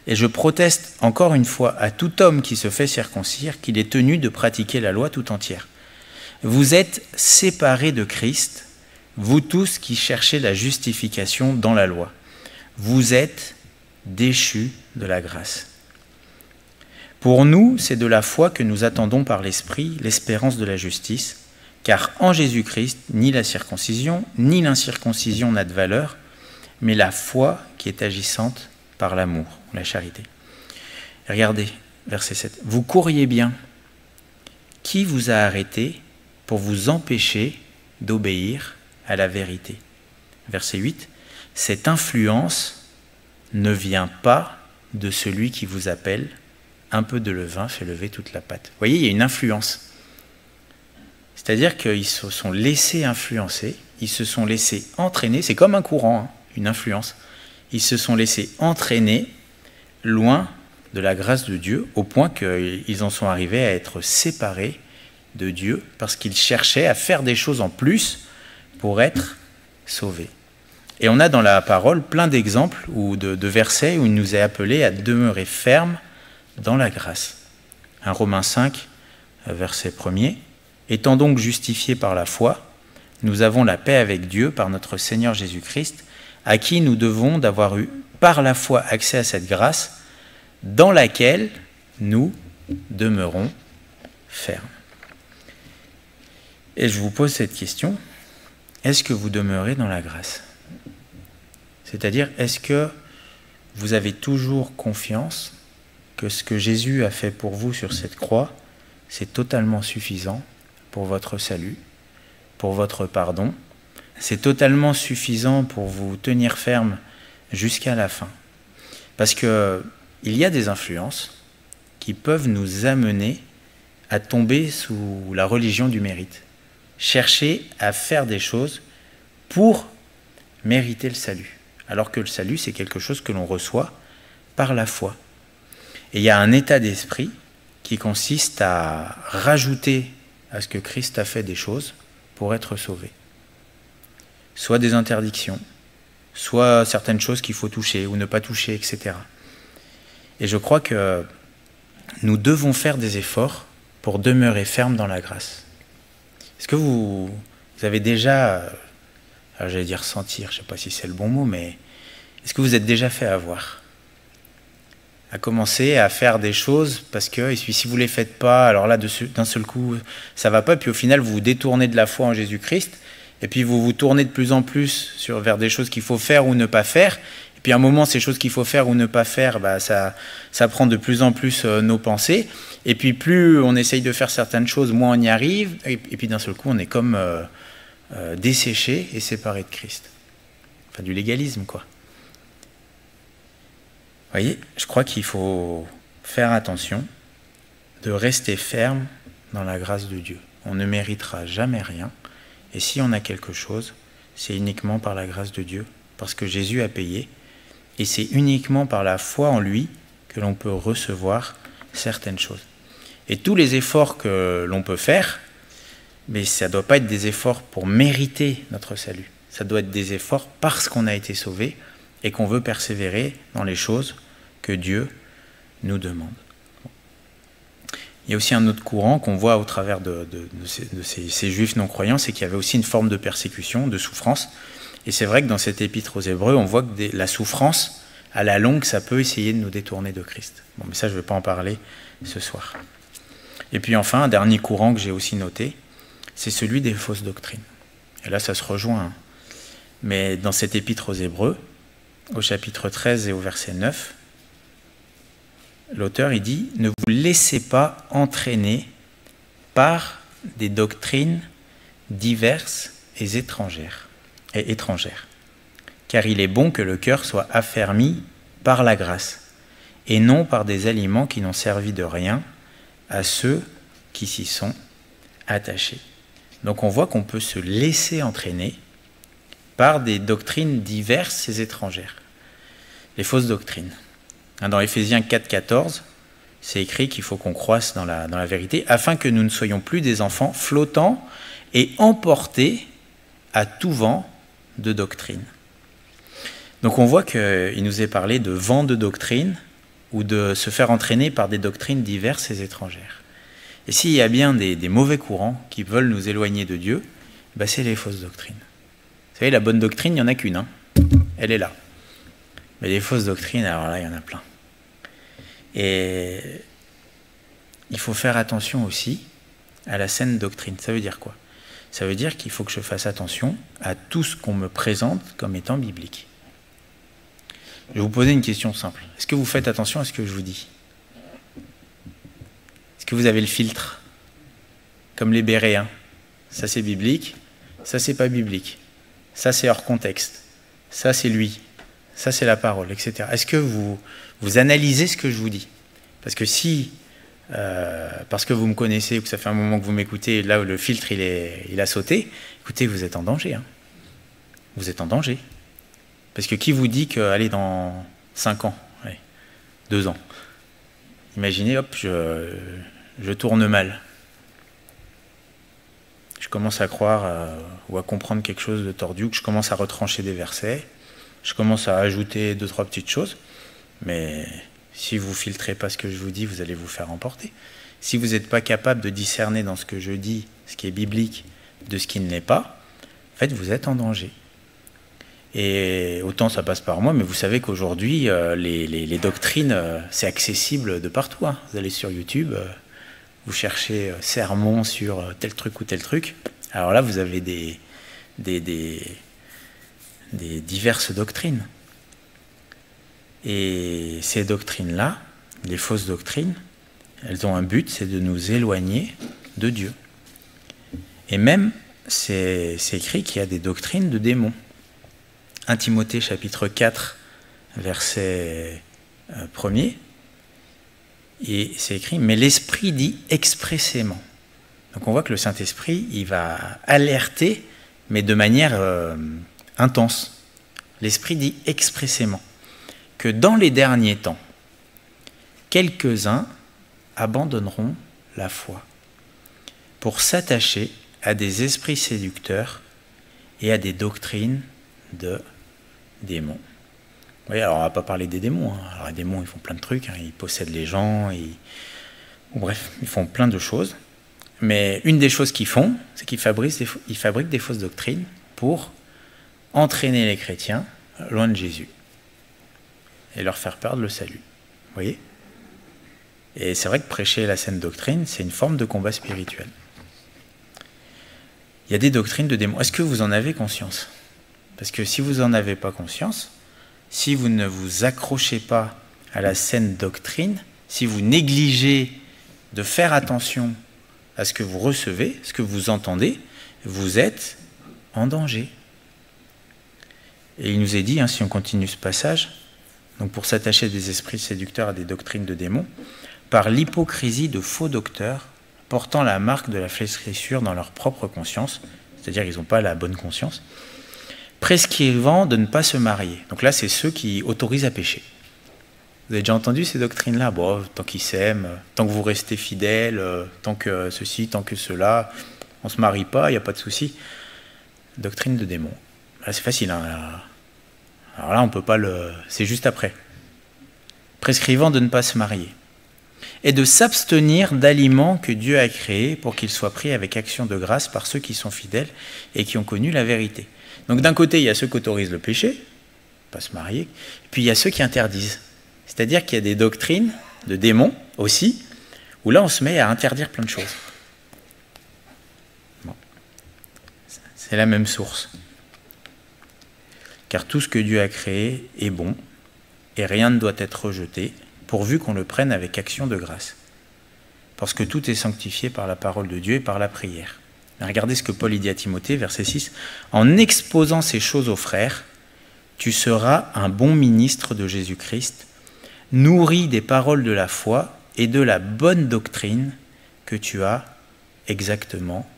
Et je proteste encore une fois à tout homme qui se fait circoncire qu'il est tenu de pratiquer la loi tout entière. Vous êtes séparés de Christ, vous tous qui cherchez la justification dans la loi. Vous êtes déchus de la grâce. Pour nous, c'est de la foi que nous attendons par l'Esprit l'espérance de la justice, car en Jésus-Christ, ni la circoncision, ni l'incirconcision n'a de valeur, mais la foi qui est agissante par l'amour, la charité. Et regardez, verset 7. Vous courriez bien. Qui vous a arrêté pour vous empêcher d'obéir à la vérité? Verset 8. Cette influence ne vient pas de celui qui vous appelle. Un peu de levain fait lever toute la pâte. Vous voyez, il y a une influence. C'est-à-dire qu'ils se sont laissés influencer, ils se sont laissés entraîner, c'est comme un courant, une influence. Ils se sont laissés entraîner loin de la grâce de Dieu, au point qu'ils en sont arrivés à être séparés de Dieu, parce qu'ils cherchaient à faire des choses en plus pour être sauvés. Et on a dans la parole plein d'exemples ou de versets où il nous est appelé à demeurer fermes dans la grâce. 1 Romains 5, verset 1er. Étant donc justifiés par la foi, nous avons la paix avec Dieu par notre Seigneur Jésus-Christ, à qui nous devons d'avoir eu par la foi accès à cette grâce, dans laquelle nous demeurons fermes. Et je vous pose cette question, est-ce que vous demeurez dans la grâce? C'est-à-dire, est-ce que vous avez toujours confiance que ce que Jésus a fait pour vous sur cette croix, c'est totalement suffisant pour votre salut, pour votre pardon, c'est totalement suffisant pour vous tenir ferme jusqu'à la fin. Parce qu'il y a des influences qui peuvent nous amener à tomber sous la religion du mérite. Chercher à faire des choses pour mériter le salut. Alors que le salut, c'est quelque chose que l'on reçoit par la foi. Et il y a un état d'esprit qui consiste à rajouter à ce que Christ a fait des choses pour être sauvé. Soit des interdictions, soit certaines choses qu'il faut toucher ou ne pas toucher, etc. Et je crois que nous devons faire des efforts pour demeurer fermes dans la grâce. Est-ce que vous avez déjà, j'allais dire sentir, je ne sais pas si c'est le bon mot, mais est-ce que vous êtes déjà fait avoir ? À commencer à faire des choses parce que si vous ne les faites pas, alors là d'un seul coup ça ne va pas, puis au final vous vous détournez de la foi en Jésus-Christ, et puis vous vous tournez de plus en plus vers des choses qu'il faut faire ou ne pas faire, et puis à un moment ces choses qu'il faut faire ou ne pas faire, ça prend de plus en plus nos pensées, et puis plus on essaye de faire certaines choses, moins on y arrive, et puis d'un seul coup on est comme desséché et séparé de Christ. Enfin du légalisme quoi. Vous voyez, je crois qu'il faut faire attention de rester ferme dans la grâce de Dieu. On ne méritera jamais rien. Et si on a quelque chose, c'est uniquement par la grâce de Dieu, parce que Jésus a payé. Et c'est uniquement par la foi en lui que l'on peut recevoir certaines choses. Et tous les efforts que l'on peut faire, mais ça ne doit pas être des efforts pour mériter notre salut. Ça doit être des efforts parce qu'on a été sauvé et qu'on veut persévérer dans les choses que Dieu nous demande. Il y a aussi un autre courant qu'on voit au travers de ces juifs non-croyants, c'est qu'il y avait aussi une forme de persécution, de souffrance. Et c'est vrai que dans cette épître aux Hébreux, on voit que la souffrance, à la longue, ça peut essayer de nous détourner de Christ. Bon, mais ça, je ne vais pas en parler ce soir. Et puis enfin, un dernier courant que j'ai aussi noté, c'est celui des fausses doctrines. Et là, ça se rejoint. Mais dans cette épître aux Hébreux, au chapitre 13 et au verset 9, l'auteur, il dit « Ne vous laissez pas entraîner par des doctrines diverses et étrangères, car il est bon que le cœur soit affermi par la grâce, et non par des aliments qui n'ont servi de rien à ceux qui s'y sont attachés. » Donc on voit qu'on peut se laisser entraîner par des doctrines diverses et étrangères. Les fausses doctrines. Dans Éphésiens 4,14, c'est écrit qu'il faut qu'on croisse dans la vérité, afin que nous ne soyons plus des enfants flottants et emportés à tout vent de doctrine. Donc on voit qu'il nous est parlé de vent de doctrine, ou de se faire entraîner par des doctrines diverses et étrangères. Et s'il y a bien des mauvais courants qui veulent nous éloigner de Dieu, c'est les fausses doctrines. Vous savez, la bonne doctrine, il n'y en a qu'une, elle est là. Mais les fausses doctrines, alors là, il y en a plein. Et il faut faire attention aussi à la saine doctrine. Ça veut dire quoi? Ça veut dire qu'il faut que je fasse attention à tout ce qu'on me présente comme étant biblique. Je vais vous poser une question simple. Est-ce que vous faites attention à ce que je vous dis? que vous avez le filtre, comme les Béréens. Ça c'est biblique, ça c'est pas biblique, ça c'est hors contexte, ça c'est lui, ça c'est la parole, etc. Est-ce que vous analysez ce que je vous dis? Parce que si, parce que vous me connaissez, ou que ça fait un moment que vous m'écoutez, là où le filtre il a sauté, écoutez, vous êtes en danger. Hein. Vous êtes en danger. Parce que qui vous dit que, allez, dans 5 ans, allez, 2 ans, imaginez, hop, je tourne mal. Je commence à croire ou à comprendre quelque chose de tordu, que je commence à retrancher des versets, je commence à ajouter 2-3 petites choses, mais si vous ne filtrez pas ce que je vous dis, vous allez vous faire emporter. Si vous n'êtes pas capable de discerner dans ce que je dis, ce qui est biblique, de ce qui ne l'est pas, en fait, vous êtes en danger. Et autant ça passe par moi, mais vous savez qu'aujourd'hui, les doctrines, c'est accessible de partout. Hein. Vous allez sur YouTube, vous cherchez sermon sur tel truc ou tel truc. Alors là, vous avez des diverses doctrines. Et ces doctrines-là, les fausses doctrines, elles ont un but, c'est de nous éloigner de Dieu. Et même, c'est écrit qu'il y a des doctrines de démons. 1 Timothée chapitre 4, verset 1er, et c'est écrit « Mais l'Esprit dit expressément ». Donc on voit que le Saint-Esprit, il va alerter, mais de manière intense. L'Esprit dit expressément que dans les derniers temps, quelques-uns abandonneront la foi pour s'attacher à des esprits séducteurs et à des doctrines de démons. Oui, alors on ne va pas parler des démons. Hein. Alors les démons, ils font plein de trucs. Hein. Ils possèdent les gens. Bref, ils font plein de choses. Mais une des choses qu'ils font, c'est qu'ils fabriquent des fausses doctrines pour entraîner les chrétiens loin de Jésus et leur faire perdre le salut. Vous voyez? Et c'est vrai que prêcher la saine doctrine, c'est une forme de combat spirituel. Il y a des doctrines de démons. Est-ce que vous en avez conscience? Parce que si vous n'en avez pas conscience, si vous ne vous accrochez pas à la saine doctrine, si vous négligez de faire attention à ce que vous recevez, ce que vous entendez, vous êtes en danger. Et il nous est dit, hein, si on continue ce passage, donc pour s'attacher des esprits séducteurs à des doctrines de démons, par l'hypocrisie de faux docteurs portant la marque de la flétrissure dans leur propre conscience, c'est-à-dire qu'ils n'ont pas la bonne conscience, prescrivant de ne pas se marier. Donc là, c'est ceux qui autorisent à pécher. Vous avez déjà entendu ces doctrines-là? Bon, tant qu'ils s'aiment, tant que vous restez fidèles, tant que ceci, tant que cela, on ne se marie pas, il n'y a pas de souci. Doctrine de démons. Là, c'est facile. Hein, alors là, on peut pas le... C'est juste après. Prescrivant de ne pas se marier. Et de s'abstenir d'aliments que Dieu a créés pour qu'ils soient pris avec action de grâce par ceux qui sont fidèles et qui ont connu la vérité. Donc d'un côté, il y a ceux qui autorisent le péché, pas se marier, puis il y a ceux qui interdisent. C'est-à-dire qu'il y a des doctrines de démons aussi, où là on se met à interdire plein de choses. Bon. C'est la même source. Car tout ce que Dieu a créé est bon, et rien ne doit être rejeté, pourvu qu'on le prenne avec action de grâce. Parce que tout est sanctifié par la parole de Dieu et par la prière. Regardez ce que Paul dit à Timothée, verset 6. « En exposant ces choses aux frères, tu seras un bon ministre de Jésus-Christ, nourri des paroles de la foi et de la bonne doctrine que tu as exactement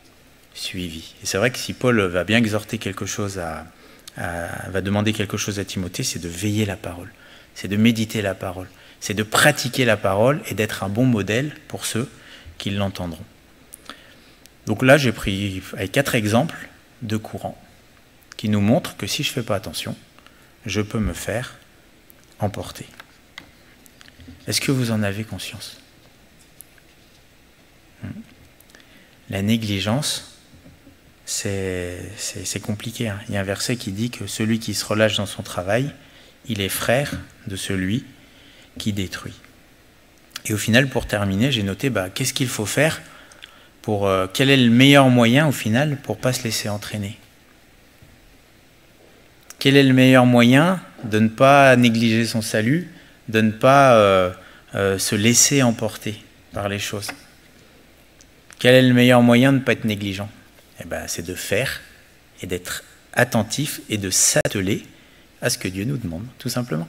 suivie. » Et c'est vrai que si Paul va bien exhorter quelque chose va demander quelque chose à Timothée, c'est de veiller la parole, c'est de méditer la parole, c'est de pratiquer la parole et d'être un bon modèle pour ceux qui l'entendront. Donc là, j'ai pris 4 exemples de courants qui nous montrent que si je ne fais pas attention, je peux me faire emporter. Est-ce que vous en avez conscience? La négligence, c'est compliqué. Hein. Il y a un verset qui dit que celui qui se relâche dans son travail, il est frère de celui qui détruit. Et au final, pour terminer, j'ai noté qu'est-ce qu'il faut faire quel est le meilleur moyen au final pour ne pas se laisser entraîner? Quel est le meilleur moyen de ne pas négliger son salut, de ne pas se laisser emporter par les choses? Quel est le meilleur moyen de ne pas être négligent? C'est de faire et d'être attentif et de s'atteler à ce que Dieu nous demande, tout simplement.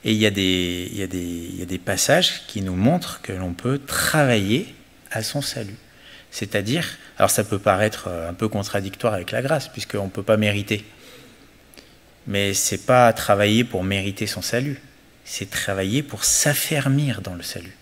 Et il y a des passages qui nous montrent que l'on peut travailler à son salut. C'est-à-dire, alors ça peut paraître un peu contradictoire avec la grâce, puisqu'on ne peut pas mériter. Mais ce n'est pas travailler pour mériter son salut, c'est travailler pour s'affermir dans le salut.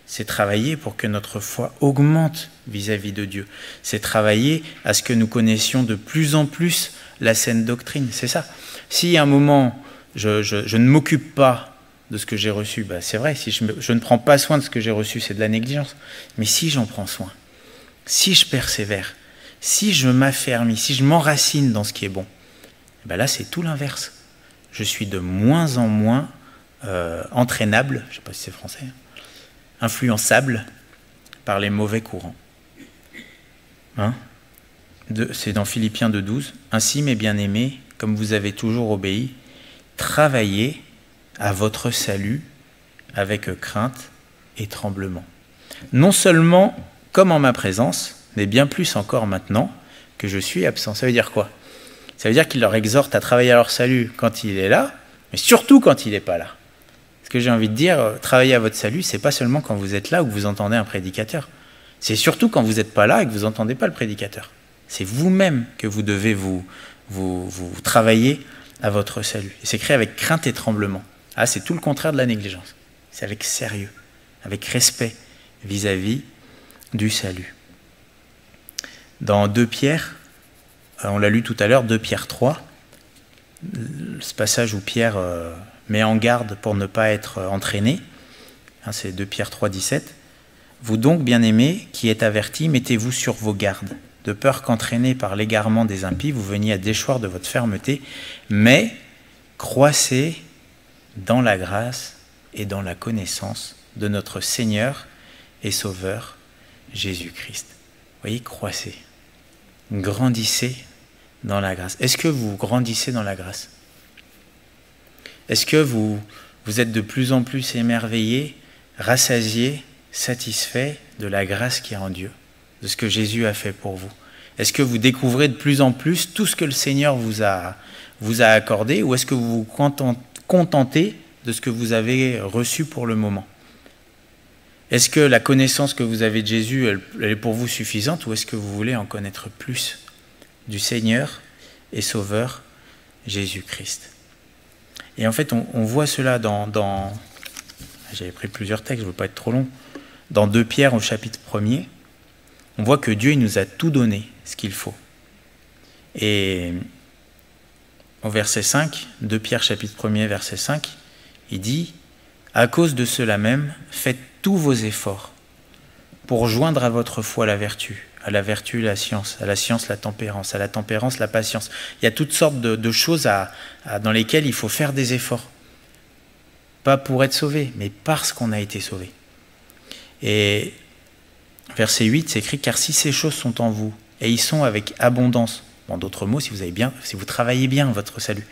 C'est travailler pour que notre foi augmente vis-à-vis de Dieu. C'est travailler à ce que nous connaissions de plus en plus la saine doctrine, c'est ça. Si à un moment, je ne m'occupe pas de ce que j'ai reçu, c'est vrai, si je ne prends pas soin de ce que j'ai reçu, c'est de la négligence. Mais si j'en prends soin, si je persévère, si je m'affermis, si je m'enracine dans ce qui est bon, là c'est tout l'inverse. Je suis de moins en moins entraînable, je ne sais pas si c'est français, influençable par les mauvais courants. C'est dans Philippiens 2,12. Ainsi, mes bien-aimés, comme vous avez toujours obéi, travaillez à votre salut avec crainte et tremblement. Non seulement comme en ma présence, mais bien plus encore maintenant que je suis absent. Ça veut dire quoi? Ça veut dire qu'il leur exhorte à travailler à leur salut quand il est là, mais surtout quand il n'est pas là. Ce que j'ai envie de dire, travailler à votre salut, c'est pas seulement quand vous êtes là ou que vous entendez un prédicateur. C'est surtout quand vous n'êtes pas là et que vous n'entendez pas le prédicateur. C'est vous-même que vous devez vous travailler à votre salut. Et c'est écrit avec crainte et tremblement. C'est tout le contraire de la négligence. C'est avec sérieux, avec respect vis-à-vis du salut. Dans 2 Pierre, on l'a lu tout à l'heure, 2 Pierre 3, ce passage où Pierre met en garde pour ne pas être entraîné, c'est 2 Pierre 3, 17. Vous donc, bien-aimés, qui êtes avertis, mettez-vous sur vos gardes, de peur qu'entraînés par l'égarement des impies, vous veniez à déchoir de votre fermeté, mais croissez dans la grâce et dans la connaissance de notre Seigneur et Sauveur Jésus-Christ. Vous voyez, croissez, grandissez dans la grâce. Est-ce que vous grandissez dans la grâce? Est-ce que vous êtes de plus en plus émerveillés, rassasiés, satisfaits de la grâce qui est en Dieu, de ce que Jésus a fait pour vous? Est-ce que vous découvrez de plus en plus tout ce que le Seigneur vous a accordé, ou est-ce que vous vous contentez de ce que vous avez reçu pour le moment? Est-ce que la connaissance que vous avez de Jésus, elle est pour vous suffisante, ou est-ce que vous voulez en connaître plus du Seigneur et Sauveur Jésus-Christ? Et en fait, on voit cela dans j'avais pris plusieurs textes, je ne veux pas être trop long, dans 2 Pierre au chapitre 1er, on voit que Dieu il nous a tout donné, ce qu'il faut. Et au verset 5, 2 Pierre chapitre 1er, verset 5, il dit « À cause de cela même, faites tous vos efforts pour joindre à votre foi la vertu, à la vertu la science, à la science la tempérance, à la tempérance la patience. » Il y a toutes sortes de choses dans lesquelles il faut faire des efforts. Pas pour être sauvé, mais parce qu'on a été sauvé. Et verset 8, c'est écrit « Car si ces choses sont en vous, et ils sont avec abondance, en d'autres mots, si vous travaillez bien votre salut,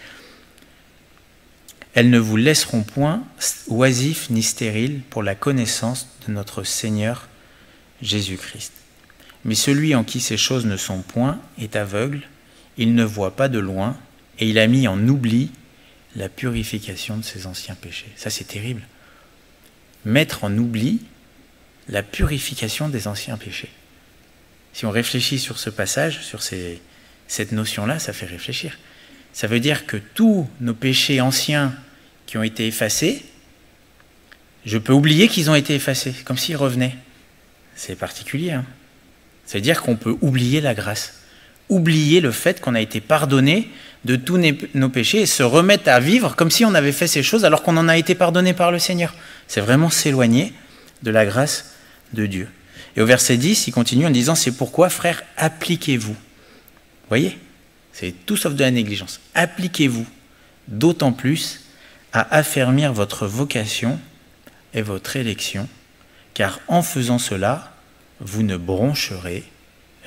elles ne vous laisseront point oisifs ni stériles pour la connaissance de notre Seigneur Jésus-Christ. Mais celui en qui ces choses ne sont point est aveugle, il ne voit pas de loin, et il a mis en oubli la purification de ses anciens péchés. » Ça, c'est terrible. Mettre en oubli la purification des anciens péchés. Si on réfléchit sur ce passage, sur cette notion-là, ça fait réfléchir. Ça veut dire que tous nos péchés anciens qui ont été effacés, je peux oublier qu'ils ont été effacés, comme s'ils revenaient. C'est particulier. Ça veut dire qu'on peut oublier la grâce, oublier le fait qu'on a été pardonné de tous nos péchés et se remettre à vivre comme si on avait fait ces choses alors qu'on en a été pardonné par le Seigneur. C'est vraiment s'éloigner de la grâce de Dieu. Et au verset 10, il continue en disant « C'est pourquoi, frères, appliquez-vous. » Vous voyez, c'est tout sauf de la négligence. Appliquez-vous d'autant plus à affermir votre vocation et votre élection, car en faisant cela, vous ne broncherez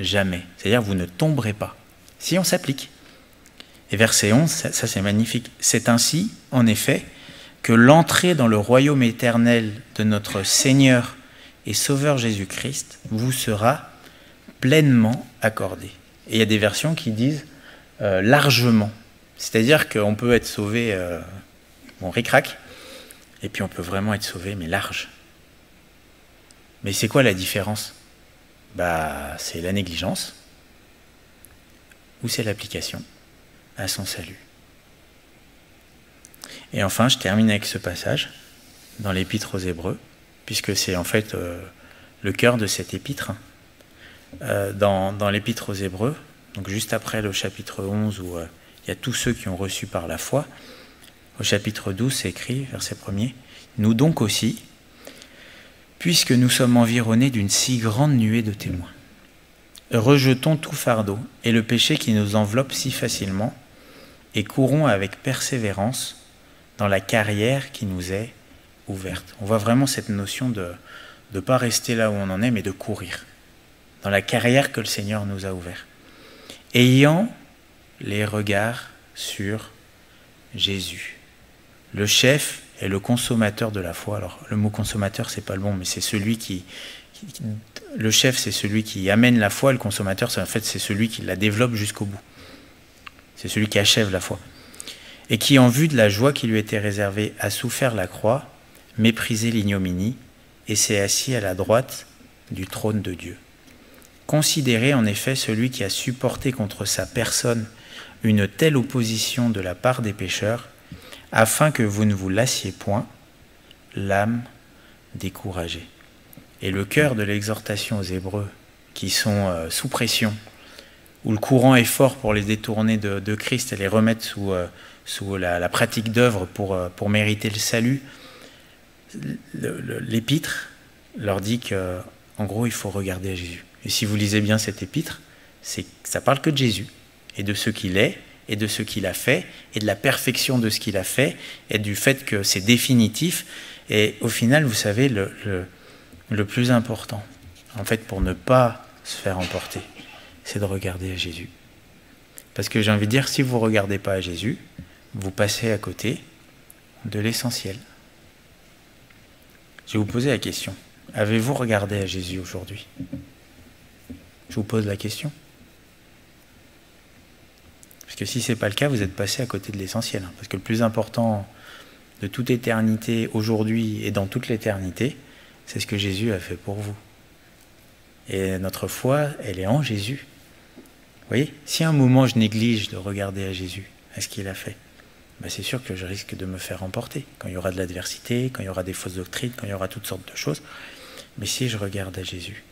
jamais. C'est-à-dire vous ne tomberez pas, si on s'applique. Et verset 11, ça c'est magnifique. « C'est ainsi, en effet, que l'entrée dans le royaume éternel de notre Seigneur et Sauveur Jésus-Christ vous sera pleinement accordé. Et il y a des versions qui disent largement. C'est-à-dire qu'on peut être sauvé, ric-rac, et puis on peut vraiment être sauvé, mais large. Mais c'est quoi la différence? C'est la négligence ou c'est l'application à son salut. Et enfin, je termine avec ce passage dans l'épître aux Hébreux, puisque c'est en fait le cœur de cette épître. Dans l'épître aux Hébreux, donc juste après le chapitre 11 où il y a tous ceux qui ont reçu par la foi, au chapitre 12, c'est écrit, verset 1er, « Nous donc aussi, puisque nous sommes environnés d'une si grande nuée de témoins, rejetons tout fardeau et le péché qui nous enveloppe si facilement, et courons avec persévérance dans la carrière qui nous est ouverte. » On voit vraiment cette notion de ne pas rester là où on en est, mais de courir, dans la carrière que le Seigneur nous a ouverte. Ayant les regards sur Jésus, le chef et le consommateur de la foi. Alors, le mot consommateur, c'est pas le bon, mais c'est celui le chef, c'est celui qui amène la foi, le consommateur, c'est celui qui la développe jusqu'au bout. C'est celui qui achève la foi. Et qui, en vue de la joie qui lui était réservée, a souffert la croix, méprisé l'ignominie, et s'est assis à la droite du trône de Dieu. Considérez en effet celui qui a supporté contre sa personne une telle opposition de la part des pécheurs, afin que vous ne vous lassiez point, l'âme découragée. Et le cœur de l'exhortation aux Hébreux, qui sont sous pression, où le courant est fort pour les détourner de Christ et les remettre sous la pratique d'œuvre pour mériter le salut, l'épître leur dit qu'en gros, il faut regarder à Jésus. Et si vous lisez bien cette épître, ça parle que de Jésus, et de ce qu'il est, et de ce qu'il a fait, et de la perfection de ce qu'il a fait, et du fait que c'est définitif. Et au final, vous savez, le plus important, en fait, pour ne pas se faire emporter, c'est de regarder à Jésus. Parce que j'ai envie de dire, si vous ne regardez pas à Jésus, vous passez à côté de l'essentiel. Je vais vous poser la question. Avez-vous regardé à Jésus aujourd'hui? Je vous pose la question. Parce que si ce n'est pas le cas, vous êtes passé à côté de l'essentiel. Parce que le plus important de toute éternité, aujourd'hui et dans toute l'éternité, c'est ce que Jésus a fait pour vous. Et notre foi, elle est en Jésus. Vous voyez, si à un moment je néglige de regarder à Jésus, à ce qu'il a fait, c'est sûr que je risque de me faire emporter. Quand il y aura de l'adversité, quand il y aura des fausses doctrines, quand il y aura toutes sortes de choses. Mais si je regarde à Jésus,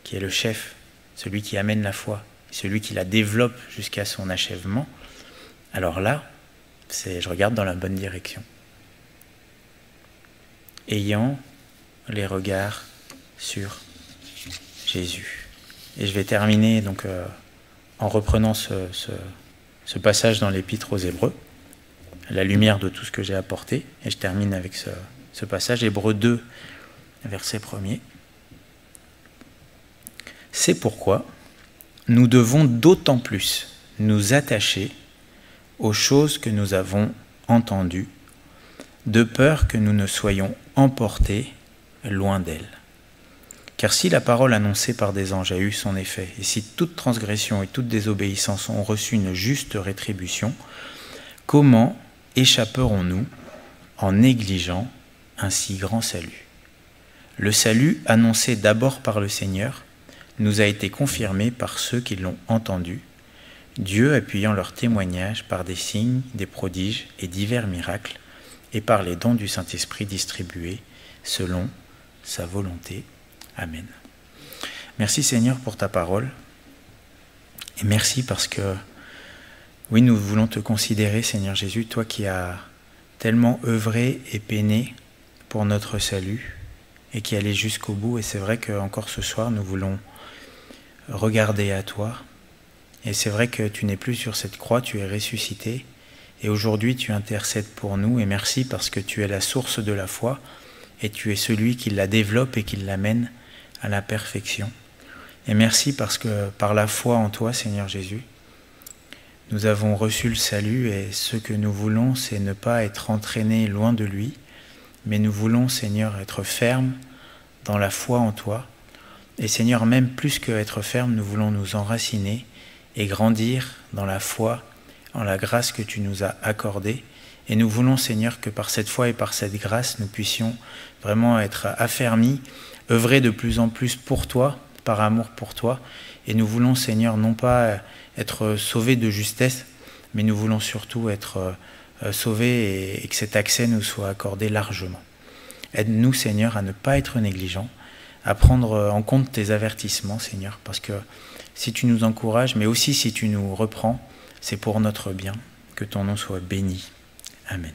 qui est le chef, celui qui amène la foi, celui qui la développe jusqu'à son achèvement, alors là, je regarde dans la bonne direction. Ayant les regards sur Jésus. Et je vais terminer donc en reprenant ce passage dans l'épître aux Hébreux, à la lumière de tout ce que j'ai apporté, et je termine avec ce passage, Hébreux 2, verset 1er. C'est pourquoi nous devons d'autant plus nous attacher aux choses que nous avons entendues, de peur que nous ne soyons emportés loin d'elles. Car si la parole annoncée par des anges a eu son effet, et si toute transgression et toute désobéissance ont reçu une juste rétribution, comment échapperons-nous en négligeant un si grand salut? Le salut annoncé d'abord par le Seigneur nous a été confirmé par ceux qui l'ont entendu, Dieu appuyant leur témoignage par des signes, des prodiges et divers miracles, et par les dons du Saint-Esprit distribués selon sa volonté. Amen. Merci Seigneur pour ta parole, et merci parce que, oui, nous voulons te considérer, Seigneur Jésus, toi qui as tellement œuvré et peiné pour notre salut, et qui allait jusqu'au bout, et c'est vrai qu'encore ce soir, nous voulons regarder à toi, et c'est vrai que tu n'es plus sur cette croix, tu es ressuscité, et aujourd'hui tu intercèdes pour nous, et merci parce que tu es la source de la foi, et tu es celui qui la développe et qui l'amène à la perfection. Et merci parce que par la foi en toi, Seigneur Jésus, nous avons reçu le salut, et ce que nous voulons, c'est ne pas être entraînés loin de lui, mais nous voulons, Seigneur, être fermes dans la foi en toi. Et Seigneur, même plus qu'être ferme, nous voulons nous enraciner et grandir dans la foi, en la grâce que tu nous as accordée. Et nous voulons, Seigneur, que par cette foi et par cette grâce, nous puissions vraiment être affermis, œuvrer de plus en plus pour toi, par amour pour toi. Et nous voulons, Seigneur, non pas être sauvés de justesse, mais nous voulons surtout être sauvés et que cet accès nous soit accordé largement. Aide-nous, Seigneur, à ne pas être négligents, à prendre en compte tes avertissements, Seigneur, parce que si tu nous encourages, mais aussi si tu nous reprends, c'est pour notre bien. Que ton nom soit béni. Amen.